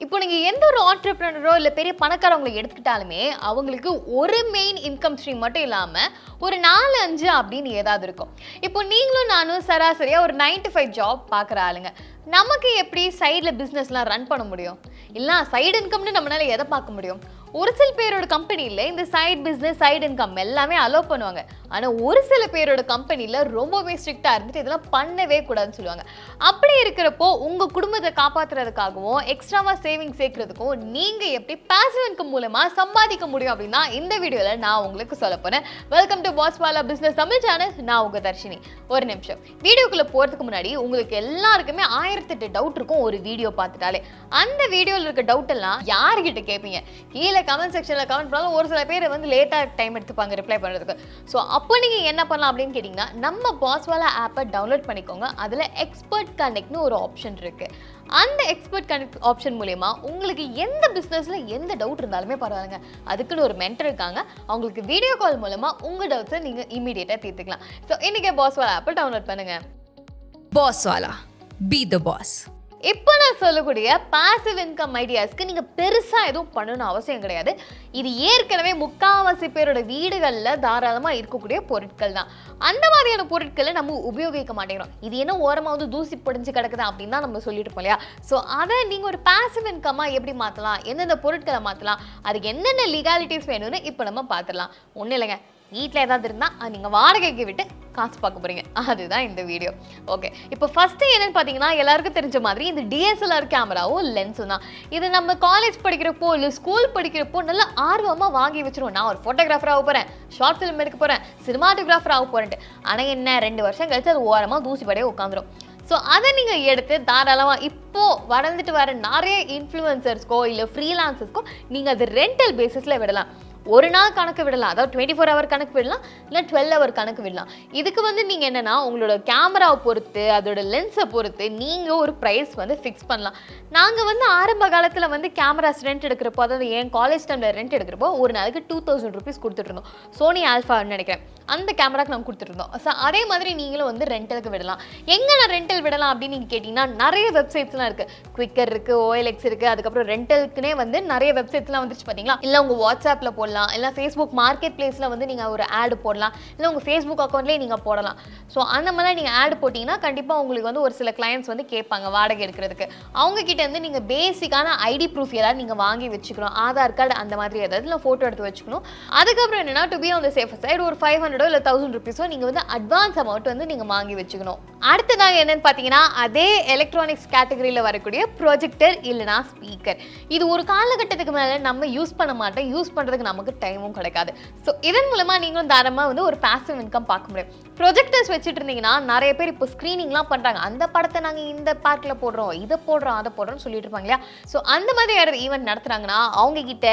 இப்போ நீங்க எந்த ஒரு ஆண்டர்பிரினரோ இல்ல பெரிய பணக்காரவங்களை எடுத்துக்கிட்டாலுமே அவங்களுக்கு ஒரு மெயின் இன்கம் ஸ்ட்ரீம் மட்டும் இல்லாம ஒரு 4-5 அப்படின்னு ஏதாவது இருக்கும். இப்போ நீங்களும் நானும் சராசரியா ஒரு 9 to 5 ஜாப் பார்க்குற ஆளுங்க. நமக்கு எப்படி சைடில் பிஸ்னஸ்லாம் ரன் பண்ண முடியும்? இல்லை சைடு இன்கம்னு நம்மளால எதை பார்க்க முடியும்? ஒரு சில பேரோட கம்பெனியில் இந்த சைட் பிஸ்னஸ் சைடு இன்கம் எல்லாமே அலோவ் பண்ணுவாங்க. ஆனால் ஒரு சில பேரோட கம்பெனியில் ரொம்பவே ஸ்ட்ரிக்டாக இருந்துட்டு இதெல்லாம் பண்ணவே கூடாதுன்னு சொல்லுவாங்க. அப்படி இருக்கிறப்போ உங்கள் குடும்பத்தை காப்பாற்றுறதுக்காகவும் எக்ஸ்ட்ராவாக சேவிங் சேர்க்கறதுக்கும் நீங்கள் எப்படி பாசிவ் இன்கம் மூலமாக சம்பாதிக்க முடியும் அப்படின்னா இந்த வீடியோவில் நான் உங்களுக்கு சொல்ல போகிறேன். Welcome to Paswala business Tamil channel. நான் உங்கள் தர்ஷினி. ஒரு நிமிஷம், வீடியோக்குள்ளே போகிறதுக்கு முன்னாடி உங்களுக்கு எல்லாருக்குமே 1008 டவுட் இருக்கும் ஒரு வீடியோ பார்த்துட்டாலே. அந்த வீடியோவில் இருக்க டவுட் எல்லாம் யாருக்கிட்ட கேட்பீங்க? கீழே கமெண்ட் செக்ஷனில் கமெண்ட் பண்ணாலும் ஒரு சில பேர் வந்து லேட்டாக டைம் எடுத்துப்பாங்க ரிப்ளை பண்ணுறதுக்கு. ஸோ அப்போ நீங்கள் என்ன பண்ணலாம் அப்படின்னு கேட்டிங்கன்னா, நம்ம பாஸ்வாலா ஆப்பை டவுன்லோட் பண்ணிக்கோங்க. அதில் எக்ஸ்பர்ட் கனெக்ட்னு ஒரு ஆப்ஷன் இருக்குது. அந்த எக்ஸ்பர்ட் கனெக்ட் ஆப்ஷன் மூலமா உங்களுக்கு எந்த பிஸ்னஸில் எந்த டவுட் இருந்தாலுமே பரவாயில்லைங்க, அதுக்குன்னு ஒரு மென்டர் இருக்காங்க. அவங்களுக்கு வீடியோ கால் மூலமாக உங்கள் டவுட்ஸை நீங்கள் இமீடியட்டாக தீர்த்துக்கலாம். ஸோ இன்றைக்கே பாஸ்வாலா ஆப்பை டவுன்லோட் பண்ணுங்கள். பாஸ்வாலா, பி த பாஸ். இப்போ நான் சொல்லக்கூடிய பாசிவ் இன்கம் ஐடியாஸ்க்கு நீங்கள் பெருசாக எதுவும் பண்ணணும்னு அவசியம் கிடையாது. இது ஏற்கனவே முக்கால்வாசி பேரோட வீடுகளில் தாராளமாக இருக்கக்கூடிய பொருட்கள் தான். அந்த மாதிரியான பொருட்களை நம்ம உபயோகிக்க மாட்டேங்கிறோம். இது என்ன ஓரமாக வந்து தூசி படிஞ்சு கிடக்குது அப்படின்னு தான் நம்ம சொல்லிட்டு இருப்போம் இல்லையா? ஸோ அதை நீங்கள் ஒரு பாசிவ் இன்கமாக எப்படி மாற்றலாம், எந்தெந்த பொருட்களை மாற்றலாம், அதுக்கு என்னென்ன லீகாலிட்டிஸ் வேணும்னு இப்போ நம்ம பார்த்துடலாம். ஒன்றும் இல்லைங்க, வீட்டில் ஏதாவது இருந்தால் அது நீங்கள் வாடகைக்கு விட்டு காசு பார்க்க போகிறீங்க, அதுதான் இந்த வீடியோ. ஓகே, இப்போ ஃபஸ்ட்டு என்னென்னு பார்த்தீங்கன்னா, எல்லாருக்கும் தெரிஞ்ச மாதிரி இந்த டிஎஸ்எல்ஆர் கேமராவும் லென்ஸும் தான். இது நம்ம காலேஜ் படிக்கிறப்போ இல்லை ஸ்கூல் படிக்கிறப்போ நல்லா ஆர்வமாக வாங்கி வச்சிருவோம். நான் ஒரு ஃபோட்டோகிராஃபர் ஆக போகிறேன், ஷார்ட் ஃபிலிம் எடுக்க போகிறேன், சினிமாட்டோகிராஃபர் ஆக போகிறேன்ட்டு. ஆனால் என்ன 2 வருஷம் கழிச்சு அது ஓரமாக தூசிப்படையே உட்காந்துரும். ஸோ அதை நீங்கள் எடுத்து தாராளமாக இப்போது வளர்ந்துட்டு வர நிறைய இன்ஃப்ளூயன்சர்ஸ்க்கோ இல்லை ஃப்ரீலான்சர்ஸ்க்கோ நீங்கள் அது ரெண்டல் பேசிஸில் விடலாம். ஒரு நாள் கணக்கு விடலாம், அதாவது 24 hour கணக்கு விடலாம், இல்லை 12 hour கணக்கு விடலாம். இதுக்கு வந்து நீங்கள் என்னென்னா உங்களோட கேமராவை பொறுத்து அதோட லென்ஸை பொறுத்து நீங்கள் ஒரு ப்ரைஸ் வந்து ஃபிக்ஸ் பண்ணலாம். நாங்கள் வந்து ஆரம்ப காலத்தில் வந்து கேமராஸ் ரெண்ட் எடுக்கிறப்போ, அதாவது என் காலேஜ் டைமில் ரெண்ட் எடுக்கிறப்போ ஒரு நாளைக்கு 2000 rupees கொடுத்துட்ருந்தோம். சோனி ஆல்ஃபான்னு நினைக்கிறேன், அந்த கேமராக்கு நம்ம கொடுத்துட்ருந்தோம். ஸோ அதே மாதிரி நீங்களும் வந்து ரெண்டலுக்கு விடலாம். எங்கே நான் ரெண்டல் விடலாம் அப்படின்னு நீங்கள் கேட்டிங்கன்னா, நிறைய வெப்சைட்ஸ்லாம் இருக்குது. குவிக்கர் இருக்குது, OLX இருக்குது, அதுக்கப்புறம் ரெண்டலுக்குனே வந்து நிறைய வெப்சைட்ஸ்லாம் வந்துருச்சு பார்த்தீங்களா? இல்லை உங்கள் வாட்ஸ்அப்பில் போடலாம், இல்லை ஃபேஸ்புக் மார்க்கெட் பிளேஸில் வந்து நீங்கள் ஒரு ஆடு போடலாம், இல்லை உங்கள் ஃபேஸ்புக் அக்கௌண்ட்லேயே நீங்கள் போடலாம். ஸோ அந்த மாதிரி நீங்கள் ஆடு போட்டிங்கன்னா கண்டிப்பாக உங்களுக்கு வந்து ஒரு சில கிளைண்ட்ஸ் வந்து கேட்பாங்க வாடகை எடுக்கிறதுக்கு. அவங்கக்கிட்ட வந்து நீங்கள் பேசிக்கான ஐடி ப்ரூஃப் ஏதாவது நீங்கள் வாங்கி வச்சுக்கணும், ஆதார் கார்டு அந்த மாதிரி ஏதாவது இல்லை ஃபோட்டோ எடுத்து வச்சுக்கணும். அதுக்கப்புறம் என்னென்னா, to be on the safer side ஒரு 500 இல்லை 1000 rupees நீங்கள் வந்து அட்வான்ஸ் அமௌண்ட் வந்து நீங்கள் வாங்கி வச்சுக்கணும். அடுத்ததாக என்னென்னு பார்த்தீங்கன்னா, அதே எலக்ட்ரானிக்ஸ் கேட்டகரியில் வரக்கூடிய ப்ரொஜெக்டர் இல்லைனா ஸ்பீக்கர். இது ஒரு காலகட்டத்துக்கு மேலே நம்ம யூஸ் பண்ண மாட்டோம், யூஸ் பண்ணுறதுக்கு நமக்கு டைமும் கிடைக்காது. ஸோ இதன் மூலமாக நீங்களும் தாராளமாக வந்து ஒரு பாசிவ் இன்கம் பார்க்க முடியும். ப்ரொஜெக்டர்ஸ் வச்சுட்டு இருந்தீங்கன்னா நிறைய பேர் இப்போ ஸ்க்ரீனிங்லாம் பண்ணுறாங்க. அந்த படத்தை நாங்கள் இந்த பார்க்கில் போடுறோம், இதை போடுறோம், அதை போடுறோம்னு சொல்லிட்டு இருப்பாங்க இல்லையா? ஸோ அந்த மாதிரி யாராவது ஈவெண்ட் நடத்துகிறாங்கன்னா அவங்கக்கிட்ட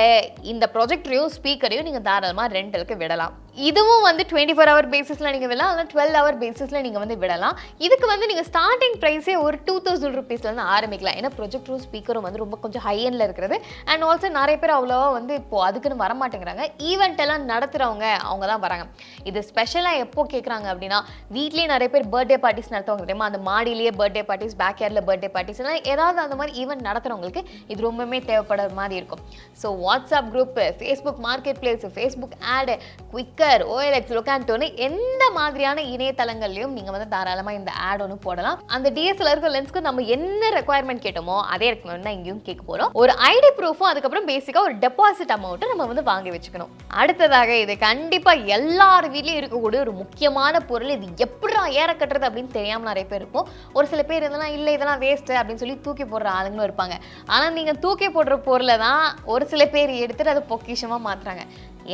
இந்த ப்ரொஜெக்டரையும் ஸ்பீக்கரையும் நீங்கள் தாராளமாக ரெண்டலுக்கு விடலாம். இதுவும் வந்து 24 hour பேசிஸில் நீங்கள் விடலாம், இல்லை 12 hour பேசிஸில் நீங்கள் வந்து விடலாம். இதுக்கு வந்து நீங்கள் ஸ்டார்டிங் ப்ரைஸே ஒரு 2000 rupeesலேருந்து ஆரம்பிக்கலாம். ஏன்னா ப்ரொஜெக்டரும் ஸ்பீக்கரும் வந்து ரொம்ப கொஞ்சம் ஹை எண்டில் இருக்கிறது. அண்ட் ஆல்சோ நிறைய பேர் அவ்வளோவா வந்து இப்போது அதுக்குன்னு வரமாட்டேங்கிறாங்க. ஈவெண்ட் எல்லாம் நடத்துகிறவங்க அவங்க தான் வராங்க. இது ஸ்பெஷலாக எப்போ கேட்குறாங்க அப்படின்னா, வீட்லேயே நிறைய பேர் பர்த்டே பார்ட்டிஸ் நடத்துவாங்க தெரியுமா? அந்த மாடியிலேயே பர்த்டே பார்ட்டிஸ், பேக் யார்டில் பர்த்டே பார்ட்டிஸ் எல்லாம் ஏதாவது அந்த மாதிரி ஈவெண்ட் நடத்துகிறவங்களுக்கு இது ரொம்பவே தேவைப்படுற மாதிரி இருக்கும். So WhatsApp group, Facebook market place, Facebook ஆடு, குவிக்கர், OLX, லொகாண்டோன்னு எந்த மாதிரியான இணையதளங்கள்லையும் நீங்கள் வந்து தாராளமாக இந்த ஆட் ஒன்று போடலாம். அந்த DSLR லென்ஸ்க்கு நம்ம என்ன ரெக்குவயர்மெண்ட் கேட்டோமோ அதே ரெக்குவயர்மெண்ட் தான் இங்கேயும் கேட்க போகிறோம். ஒரு ஐடி ப்ரூஃபும் அதுக்கப்புறம் பேசிக்காக ஒரு டெபாசிட் அமௌண்ட்டு நம்ம வந்து வாங்கி வச்சுக்கணும். அடுத்ததாக இது கண்டிப்பாக எல்லார் வீட்லையும் இருக்கக்கூடிய ஒரு முக்கியமான பொருள். இது எப்படா ஏற கட்டுறது அப்படின்னு தெரியாமல் நிறைய பேர் இருக்கும். ஒரு சில பேர் இதெல்லாம் இல்லை இதெல்லாம் வேஸ்ட்டு அப்படின்னு சொல்லி தூக்கி போடுற ஆளுங்களும் இருப்பாங்க. ஆனால் நீங்கள் தூக்கி போடுற பொருளை தான் ஒரு சில பேர் எடுத்துகிட்டு அதை பொக்கிஷமாக மாற்றுறாங்க.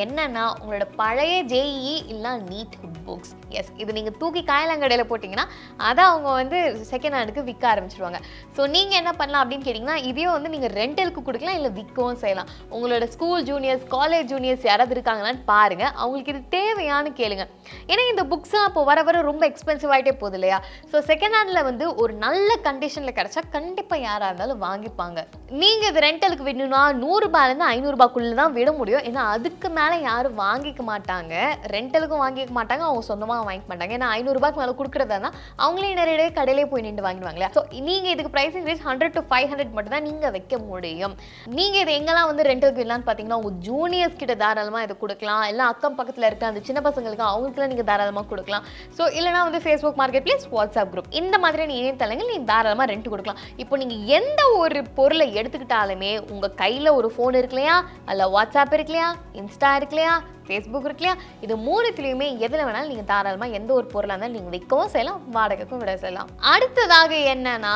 என்னன்னா உங்களோட பழைய JEE இல்லை நீட் புக்ஸ். எஸ், இது நீங்கள் தூக்கி காயலாங்கடையில் போட்டிங்கன்னா அதை அவங்க வந்து செகண்ட் ஹேண்டுக்கு விற்க ஆரம்பிச்சிருவாங்க. ஸோ நீங்கள் என்ன பண்ணலாம் அப்படின்னு கேட்டிங்கன்னா, இதையும் வந்து நீங்கள் ரெண்டலுக்கு கொடுக்கலாம், இல்லை விற்கவும் செய்யலாம். உங்களோட ஸ்கூல் ஜூனியர்ஸ், காலேஜ் ஜூனியர்ஸ் யாராவது இருக்காங்களான்னு பாருங்கள், அவங்களுக்கு இது தேவையானு கேளுங்க. ஏன்னா இந்த புக்ஸ்லாம் இப்போ வர வர ரொம்ப எக்ஸ்பென்சிவ் ஆகிட்டே போகுது இல்லையா? ஸோ செகண்ட் ஹேண்டில் வந்து ஒரு நல்ல கண்டிஷனில் கிடச்சா கண்டிப்பாக யாராக இருந்தாலும் வாங்கிப்பாங்க. நீங்கள் இது ரெண்டலுக்கு விடணும்னா 100 ரூபாயிலேருந்து 500 ரூபாய்க்குள்ளே தான் விட முடியும். ஏன்னா அதுக்கு மேலே யாரும் வாங்கிக்க மாட்டாங்க, ரெண்டலுக்கும் வாங்கிக்க மாட்டாங்க, அவங்க சொந்தமாக வாங்கிக்க மாட்டாங்க. ஏன்னா 500 ரூபாய்க்கு மேலே கொடுக்குறதா தான் அவங்களே நிறைய கடையிலே போய் நின்று வாங்கிடுவாங்களே. ஸோ நீங்கள் இதுக்கு ப்ரைஸிங் ரேஞ்ச் 100 to 500 மட்டும் தான் நீங்கள் வைக்க முடியும். நீங்கள் இது எங்கெல்லாம் வந்து ரெண்டலுக்கு விடலான்னு பார்த்தீங்கன்னா, உங்கள் ஜூனியர்ஸ் கிட்ட தாராளமாக இதை கொடுக்கலாம், இல்லை அக்கம் பக்கத்தில் இருக்க அந்த சின்ன பசங்களுக்கு அவங்களுக்குலாம் நீங்கள் தாராளமாக கொடுக்கலாம். ஸோ இல்லைனா வந்து Facebook market place, WhatsApp group, இந்த மாதிரியான இணையதளங்கள் நீங்கள் தாராளமாக ரெண்ட் கொடுக்கலாம். இப்போ நீங்கள் எந்த ஒரு பொருளை எடுத்துக்கிட்டாலுமே உங்கள் கையில் ஒரு ஃபோன் இருக்கு இல்லையா, அதில் வாட்ஸ்அப் இருக்கு இல்லையா, இன்ஸ்டா இருக்கு இல்லையா, ஃபேஸ்புக் இருக்கு இல்லையா, இது மூணுத்துலையுமே எதில் வேணாலும் நீங்கள் தாராளமாக எந்த ஒரு பொருளாக இருந்தாலும் நீங்கள் விற்கவும் செய்யலாம், வாடகைக்கும் விட செய்யலாம். அடுத்ததாக என்னன்னா,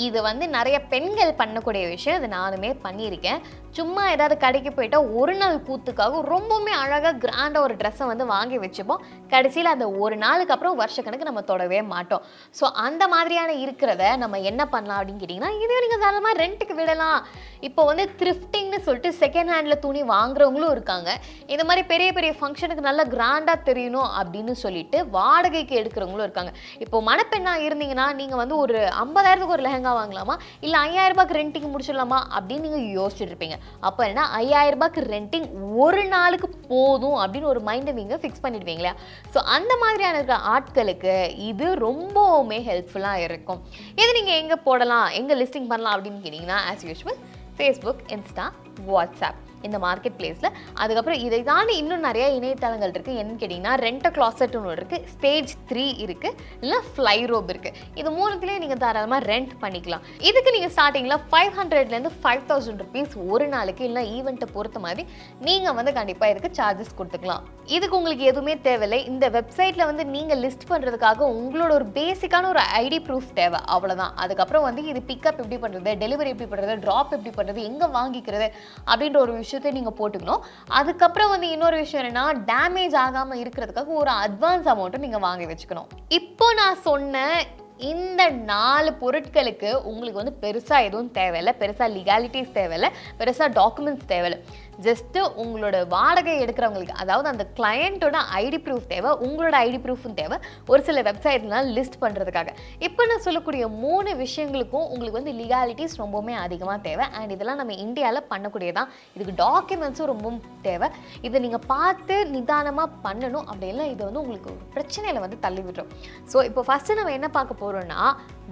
இது வந்து நிறைய பெண்கள் பண்ணக்கூடிய விஷயம், இது நானுமே பண்ணியிருக்கேன். சும்மா ஏதாவது கடைக்கு போயிட்டா ஒரு நாள் கூத்துக்காக ரொம்பவுமே அழகாக கிராண்டாக ஒரு ட்ரெஸ்ஸை வந்து வாங்கி வச்சுப்போம். கடைசியில் அந்த ஒரு நாளுக்கு அப்புறம் வருஷக்கணக்கு நம்ம தொடவே மாட்டோம். ஸோ அந்த மாதிரியான இருக்கிறத நம்ம என்ன பண்ணலாம் அப்படின்னு கேட்டிங்கன்னா, இதையும் நீங்கள் தாராளமாக ரெண்ட்டுக்கு விடலாம். இப்போ வந்து த்ரிஃப்டிங்னு சொல்லிட்டு செகண்ட் ஹேண்டில் துணி வாங்குறவங்களும் இருக்காங்க. இந்த மாதிரி பெரிய பெரிய ஃபங்க்ஷனுக்கு நல்லா கிராண்டாக தெரியணும் அப்படின்னு சொல்லிட்டு வாடகைக்கு எடுக்கிறவங்களும் இருக்காங்க. இப்போ மணப்பெண்ணாக இருந்தீங்கன்னா நீங்கள் வந்து ஒரு 50,000க்கு ஒரு லெஹங்கா வாங்கலாமா, இல்லை 5,000 ரூபாய்க்கு ரெண்டிங் முடிச்சிடலாமா அப்படின்னு நீங்கள் யோசிச்சுட்டு இருப்பீங்க. அப்போ என்ன, 5,000 ரூபாய்க்கு ரெண்டிங் ஒரு நாளுக்கு போதும் அப்படின்னு ஒரு மைண்டை நீங்கள் ஃபிக்ஸ் பண்ணிடுவீங்களா? ஸோ அந்த மாதிரியான இருக்கிற ஆட்களுக்கு இது ரொம்பவுமே ஹெல்ப்ஃபுல்லாக இருக்கும். இது நீங்கள் எங்கே போடலாம், எங்கே லிஸ்டிங் பண்ணலாம் அப்படின்னு கேட்டிங்கன்னா, as usual Facebook, Insta, WhatsApp, இந்த மார்க்கெட் பிளேஸில். அதுக்கப்புறம் இதை தாண்டி இன்னும் நிறைய இணையதளங்கள் இருக்குது. என்னன்னு கேட்டிங்கன்னா, ரெண்ட் அ கிளாசெட் ஒன்று இருக்குது, ஸ்டேஜ் 3 இருக்குது, இல்லை ஃப்ளை ரோப் இருக்குது. இது மூணுத்துலேயே நீங்கள் தாராளமாக ரெண்ட் பண்ணிக்கலாம். இதுக்கு நீங்கள் ஸ்டார்டிங்கில் 500லேருந்து 5,000 ருபீஸ் ஒரு நாளைக்கு, இல்லை ஈவெண்ட்டை பொறுத்த மாதிரி நீங்கள் வந்து கண்டிப்பாக இதுக்கு சார்ஜஸ் கொடுத்துக்கலாம். இதுக்கு உங்களுக்கு எதுவுமே தேவையில்லை. இந்த வெப்சைட்டில் வந்து நீங்கள் லிஸ்ட் பண்ணுறதுக்காக உங்களோட ஒரு பேசிக்கான ஒரு ஐடி ப்ரூஃப் தேவை, அவ்வளோதான். அதுக்கப்புறம் வந்து இது பிக்கப் எப்படி பண்ணுறது, டெலிவரி எப்படி பண்ணுறது, ட்ராப் எப்படி பண்ணுறது, எங்கே வாங்கிக்கிறது அப்படின்ற ஒரு விஷயத்தை நீங்கள் போட்டுக்கணும். அதுக்கப்புறம் வந்து இன்னொரு விஷயம் என்னன்னா, டேமேஜ் ஆகாமல் இருக்கிறதுக்காக ஒரு அட்வான்ஸ் அமௌண்ட்டும் நீங்கள் வாங்கி வச்சுக்கணும். இப்போ நான் சொன்ன இந்த 4 பொருட்களுக்கு உங்களுக்கு வந்து பெருசாக எதுவும் தேவையில்லை, பெருசாக லீகாலிட்டிஸ் தேவையில்லை, பெருசாக டாக்குமெண்ட்ஸ் தேவையில்லை. ஜஸ்ட்டு உங்களோட வாடகை எடுக்கிறவங்களுக்கு, அதாவது அந்த கிளையண்ட்டோட ஐடி ப்ரூஃப் தேவை, உங்களோட ஐடி ப்ரூஃபும் தேவை, ஒரு சில வெப்சைட்லாம் லிஸ்ட் பண்ணுறதுக்காக. இப்போ நான் சொல்லக்கூடிய 3 விஷயங்களுக்கும் உங்களுக்கு வந்து லீகாலிட்டிஸ் ரொம்பவுமே அதிகமாக தேவை. அண்ட் இதெல்லாம் நம்ம இந்தியாவில் பண்ணக்கூடியதான். இதுக்கு டாக்குமெண்ட்ஸும் ரொம்ப தேவை. இதை நீங்கள் பார்த்து நிதானமாக பண்ணணும். அப்படியெல்லாம் இது வந்து உங்களுக்கு ஒரு பிரச்சனையில் வந்து தள்ளி விட்டுரும். ஸோ இப்போ ஃபஸ்ட்டு நம்ம என்ன பார்க்க போகிறோம்னா,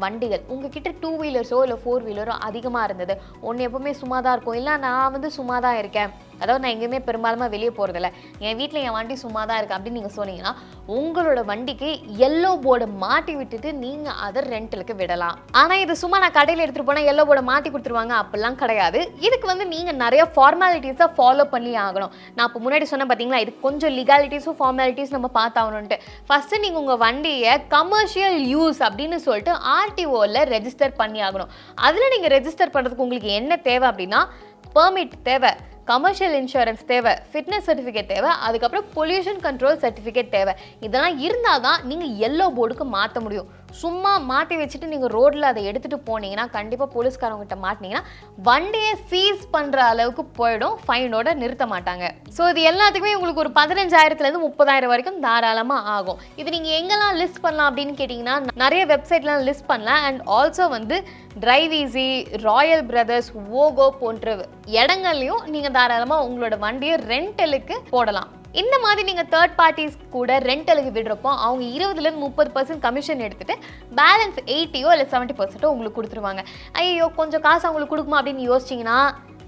வண்டிகள். உங்ககிட்ட 2 வீலர்ஸோ இல்லை 4 வீலரோ அதிகமாக இருந்தது, ஒன்று எப்போவுமே சும்மா தான் இருக்கும், இல்லை நான் வந்து சும்மா தான் இருக்கேன், அதாவது நான் எங்கேயுமே பெரும்பாலுமாக வெளியே போகிறதில்ல, என் வீட்டில் என் வண்டி சும்மா தான் இருக்குது அப்படின்னு நீங்கள் சொன்னீங்கன்னா, உங்களோட வண்டிக்கு எல்லோ போர்டு மாட்டி விட்டுட்டு நீங்கள் அதை ரெண்டலுக்கு விடலாம். ஆனால் இது சும்மா நான் கடையில் எடுத்துகிட்டு போனால் எல்லோ போர்டை மாட்டி கொடுத்துருவாங்க அப்படிலாம் கிடையாது. இதுக்கு வந்து நீங்கள் நிறைய ஃபார்மாலிட்டிஸை ஃபாலோ பண்ணி ஆகணும். நான் இப்போ முன்னாடி சொன்னேன் பார்த்தீங்களா, இது கொஞ்சம் லீகாலிட்டிஸும் ஃபார்மாலிட்டிஸ் நம்ம பார்த்தாகணுன்ட்டு. ஃபஸ்ட்டு நீங்கள் உங்கள் வண்டியை கமர்ஷியல் யூஸ் அப்படின்னு சொல்லிட்டு ஆர்டிஓவில் ரெஜிஸ்டர் பண்ணி ஆகணும். அதில் நீங்கள் ரெஜிஸ்டர் பண்ணுறதுக்கு உங்களுக்கு என்ன தேவை அப்படின்னா, பெர்மிட் தேவை, கமர்ஷியல் இன்சூரன்ஸ் தேவை, ஃபிட்னஸ் சர்டிஃபிகேட் தேவை, அதுக்கப்புறம் பொல்யூஷன் கண்ட்ரோல் சர்டிஃபிகேட் தேவை. இதெல்லாம் இருந்தால் தான் நீங்கள் எல்லோ போர்டுக்கு மாற்ற முடியும். சும்மா மாட்டி வச்சுட்டு நீங்கள் ரோட்டில் அதை எடுத்துகிட்டு போனீங்கன்னா, கண்டிப்பாக போலீஸ்காரவங்ககிட்ட மாட்டினீங்கன்னா வண்டியை சீஸ் பண்ணுற அளவுக்கு போயிடும், ஃபைனோட நிறுத்த மாட்டாங்க. ஸோ இது எல்லாத்துக்குமே உங்களுக்கு ஒரு 15,000லேருந்து 30,000 வரைக்கும் தாராளமாக ஆகும். இது நீங்கள் எங்கெல்லாம் லிஸ்ட் பண்ணலாம் அப்படின்னு கேட்டிங்கன்னா, நிறைய வெப்சைட்லாம் லிஸ்ட் பண்ணலாம். அண்ட் ஆல்சோ வந்து டிரைவ் ஈஸி, ராயல் பிரதர்ஸ், ஓகோ போன்ற இடங்கள்லையும் நீங்கள் தாராளமாக உங்களோட வண்டியை ரெண்டலுக்கு போடலாம். இந்த மாதிரி நீங்கள் தேர்ட் பார்ட்டிஸ் கூட ரெண்டலுக்கு விடுறப்போ அவங்க 20லேருந்து 30% கமிஷன் எடுத்துகிட்டு பேலன்ஸ் 80 இல்லை 70% உங்களுக்கு கொடுத்துருவாங்க. ஐயோ கொஞ்சம் காசு அவங்களுக்கு கொடுக்குமா அப்படின்னு யோசிச்சிங்கன்னா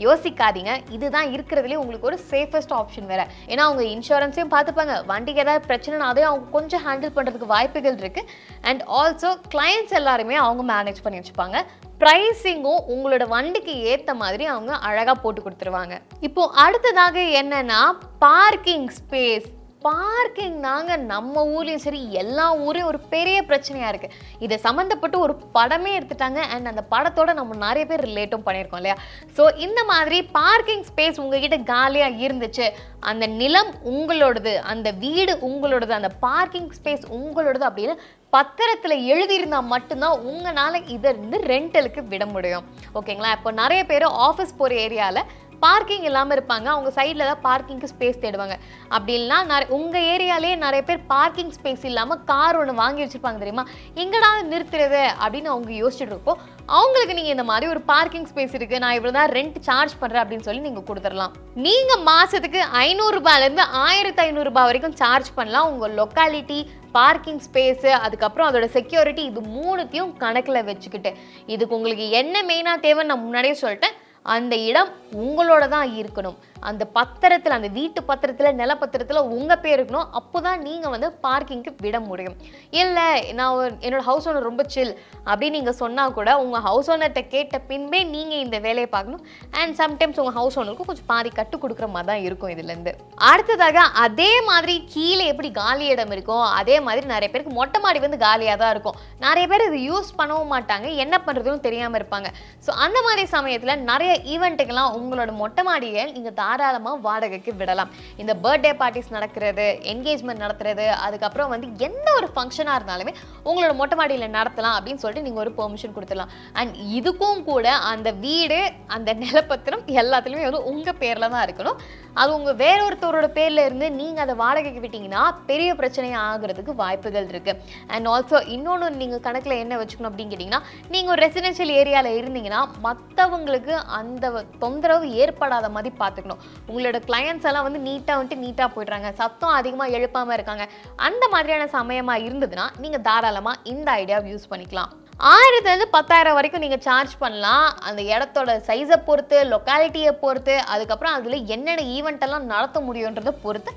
யோசிக்காதீங்க. இதுதான் இருக்கிறதுலே உங்களுக்கு ஒரு சேஃபஸ்ட் ஆப்ஷன் வேறு. ஏன்னா அவங்க இன்சூரன்ஸையும் பார்த்துப்பாங்க, வண்டிக்கு ஏதாவது பிரச்சனைனா அதையும் அவங்க கொஞ்சம் ஹேண்டில் பண்ணுறதுக்கு வாய்ப்புகள் இருக்குது. அண்ட் ஆல்சோ கிளைண்ட்ஸ் எல்லாருமே அவங்க மேனேஜ் பண்ணி வச்சுப்பாங்க. ப்ரைஸிங்கும் உங்களோட வண்டிக்கு ஏற்ற மாதிரி அவங்க அழகாக போட்டு கொடுத்துருவாங்க. இப்போ அடுத்ததாக என்னன்னா, பார்க்கிங் ஸ்பேஸ். பார்க்கிங் தாங்க நம்ம ஊர்லேயும் சரி எல்லா ஊரையும் ஒரு பெரிய பிரச்சனையாக இருக்குது. இதை சம்மந்தப்பட்டு ஒரு படமே எடுத்துட்டாங்க. அண்ட் அந்த படத்தோட நம்ம நிறைய பேர் ரிலேட்டும் பண்ணியிருக்கோம் இல்லையா? ஸோ இந்த மாதிரி பார்க்கிங் ஸ்பேஸ் உங்ககிட்ட காலியாக இருந்துச்சு, அந்த நிலம் உங்களோடது, அந்த வீடு உங்களோடது, அந்த பார்க்கிங் ஸ்பேஸ் உங்களோடது அப்படின்னு பத்திரத்தில் எழுதியிருந்தால் மட்டும்தான் உங்களால் இதை ரெண்டலுக்கு விட முடியும். ஓகேங்களா? இப்போ நிறைய பேர் ஆஃபீஸ் போகிற ஏரியாவில் பார்க்கிங் இல்லாமல் இருப்பாங்க. அவங்க சைடில் தான் பார்க்கிங்க்கு ஸ்பேஸ் தேடுவாங்க. அப்படி இல்லைனா உங்கள் ஏரியாலே நிறைய பேர் பார்க்கிங் ஸ்பேஸ் இல்லாமல் கார் ஒன்று வாங்கி வச்சுருப்பாங்க தெரியுமா, எங்கடா நிறுத்துறது அப்படின்னு அவங்க யோசிச்சுட்டு இருப்போம். அவங்களுக்கு நீங்கள் இந்த மாதிரி ஒரு பார்க்கிங் ஸ்பேஸ் இருக்குது, நான் இவ்வளோ தான் ரெண்ட் சார்ஜ் பண்ணுறேன் அப்படின்னு சொல்லி நீங்கள் கொடுத்துடலாம். நீங்கள் மாதத்துக்கு 500 ரூபாயிலேருந்து 1500 ரூபாய் வரைக்கும் சார்ஜ் பண்ணலாம். உங்கள் லொக்காலிட்டி, பார்க்கிங் ஸ்பேஸு, அதுக்கப்புறம் அதோட செக்யூரிட்டி, இது மூணுத்தையும் கணக்கில் வச்சுக்கிட்டு, இதுக்கு உங்களுக்கு என்ன மெயினாக தேவைன்னு நான் முன்னாடியே சொல்லிட்டேன். அந்த இடம் உங்களோட தான் இருக்கணும். அந்த பத்திரத்தில், அந்த வீட்டு பத்திரத்தில், நிலப்பத்திரத்தில் உங்கள் பேர் இருக்கணும். அப்போ தான் நீங்கள் வந்து பார்க்கிங்க்கு விட முடியும். இல்லை நான் என்னோடய ஹவுஸ் ஓனர் ரொம்ப சில் அப்படின்னு நீங்கள் சொன்னால் கூட உங்கள் ஹவுஸ் ஓனர்கிட்ட கேட்ட பின்பே நீங்கள் இந்த வேலையை பார்க்கணும். அண்ட் சம்டைம்ஸ் உங்கள் ஹவுஸ் ஓனருக்கும் கொஞ்சம் பாதி கட்டு கொடுக்குற மாதிரி தான் இருக்கும் இதுலேருந்து. அடுத்ததாக அதே மாதிரி கீழே எப்படி காலி இடம் இருக்கும், அதே மாதிரி நிறைய பேருக்கு மொட்டை மாடி வந்து காலியாக தான் இருக்கும். நிறைய பேர் இது யூஸ் பண்ணவும் மாட்டாங்க, என்ன பண்ணுறதுன்னு தெரியாமல் இருப்பாங்க. ஸோ அந்த மாதிரி சமயத்தில் நிறைய ஈவெண்ட்டுக்கெல்லாம் உங்களோட மொட்டை மாடியை நீங்கள் தாராளமாக வாடகைக்கு விடலாம். இந்த பர்த்டே பார்ட்டிஸ் நடக்கிறது, என்கேஜ்மெண்ட் நடத்துறது, அதுக்கப்புறம் வந்து எந்த ஒரு ஃபங்க்ஷனாக இருந்தாலுமே உங்களோட மொட்டை மாடியில் நடத்தலாம் அப்படின்னு சொல்லிட்டு நீங்கள் ஒரு பெர்மிஷன் கொடுத்துடலாம். அண்ட் இதுக்கும் கூட அந்த வீடு, அந்த நிலப்பத்திரம் எல்லாத்துலேயுமே வந்து உங்கள் பேரில் தான் இருக்கணும். அது உங்கள் வேற ஒருத்தரோட பேரில் இருந்து நீங்கள் அதை வாடகைக்கு விட்டீங்கன்னா பெரிய பிரச்சனையாக ஆகிறதுக்கு வாய்ப்புகள் இருக்குது. அண்ட் ஆல்சோ இன்னொன்று நீங்கள் கணக்கில் என்ன வச்சுக்கணும் அப்படின்னு கேட்டிங்கன்னா, நீங்கள் ஒரு ரெசிடென்ஷியல் ஏரியாவில் இருந்தீங்கன்னா மற்றவங்களுக்கு அந்த தொந்தரவு ஏற்படாத மாதிரி பார்த்துக்கணும். உங்களோட கிளையன்ஸ் எல்லாம் வந்து நீட்டாக போய்ட்றாங்க, சத்தம் அதிகமாக எழுப்பாமல் இருக்காங்க, அந்த மாதிரியான சமயமாக இருந்ததுன்னா நீங்கள் தாராளமாக இந்த ஐடியாவை யூஸ் பண்ணிக்கலாம். 1000 10,000 வரைக்கும் நீங்கள் சார்ஜ் பண்ணலாம். அந்த இடத்தோட சைஸை பொறுத்து, லொக்காலிட்டியை பொறுத்து, அதுக்கப்புறம் அதில் என்னென்ன ஈவெண்ட் எல்லாம் நடத்த முடியுன்றதை பொறுத்து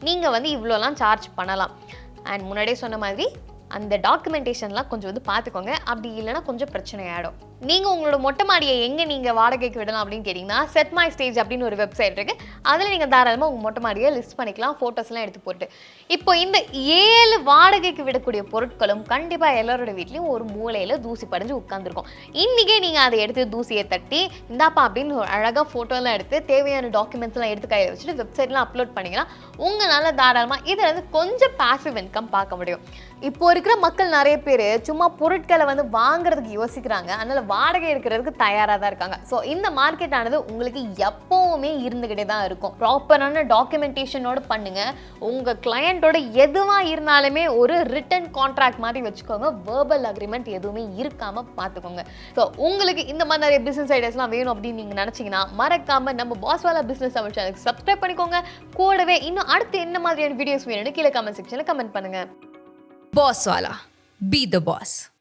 நீங்கள் வந்து இவ்வளோலாம் சார்ஜ் பண்ணலாம். அண்ட் முன்னாடியே சொன்ன மாதிரி அந்த டாக்குமெண்டேஷன்லாம் கொஞ்சம் வந்து பார்த்துக்கோங்க. அப்படி இல்லைனா கொஞ்சம் பிரச்சனை ஆகிடும். நீங்கள் உங்களோட மொட்டை மாடியை எங்கே நீங்கள் வாடகைக்கு விடலாம் அப்படின்னு கேட்டிங்கன்னா, செட் மை ஸ்டேஜ் அப்படின்னு ஒரு வெப்சைட் இருக்குது. அதில் நீங்கள் தாராளமாக உங்கள் மொட்டை மாடியை லிஸ்ட் பண்ணிக்கலாம், ஃபோட்டோஸ்லாம் எடுத்து போட்டு. இப்போ இந்த 7 வாடகைக்கு விடக்கூடிய பொருட்களும் கண்டிப்பாக எல்லாரோட வீட்லேயும் ஒரு மூலையில் தூசி படிஞ்சு உட்காந்துருக்கும். இன்றைக்கே நீங்கள் அதை எடுத்து தூசியை தட்டி இந்தாப்பா அப்படின்னு ஒரு அழகாக ஃபோட்டோலாம் எடுத்து தேவையான டாக்குமெண்ட்ஸ்லாம் எடுத்து கையில் வச்சுட்டு வெப்சைட்லாம் அப்லோட் பண்ணிங்கன்னா உங்களால் தாராளமாக இதில் வந்து கொஞ்சம் பாசிவ் இன்கம் பார்க்க முடியும். இப்போ இருக்கிற மக்கள் நிறைய பேர் சும்மா பொருட்களை வந்து வாங்குறதுக்கு யோசிக்கிறாங்க, அதனால் வாடகை எடுக்கிறதுக்கு தயாராக தான் இருக்காங்க. ஸோ இந்த மார்க்கெட் ஆனது உங்களுக்கு எப்போவுமே இருந்துக்கிட்டே தான் இருக்கும். ப்ராப்பரான டாக்குமெண்டேஷனோடு பண்ணுங்கள். உங்கள் கிளையண்ட்டோட எதுவாக இருந்தாலுமே ஒரு ரிட்டன் கான்ட்ராக்ட் மாதிரி வச்சுக்கோங்க. வேர்பல் அக்ரிமெண்ட் எதுவுமே இருக்காமல் பார்த்துக்கோங்க. ஸோ உங்களுக்கு இந்த மாதிரி நிறைய பிஸ்னஸ் ஐடியாஸ்லாம் வேணும் அப்படின்னு நீங்கள் நினச்சிங்கன்னா மறக்காமல் நம்ம பாஸ்வாலா பிஸ்னஸ் தமிழ் சேனலுக்கு சப்ஸ்கிரைப் பண்ணிக்கோங்க. கூடவே இன்னும் அடுத்து என்ன மாதிரியான வீடியோஸ் வேணும்னு கீழே கமெண்ட் செக்ஷனில் கமெண்ட் பண்ணுங்கள். Bosswala. Be the boss.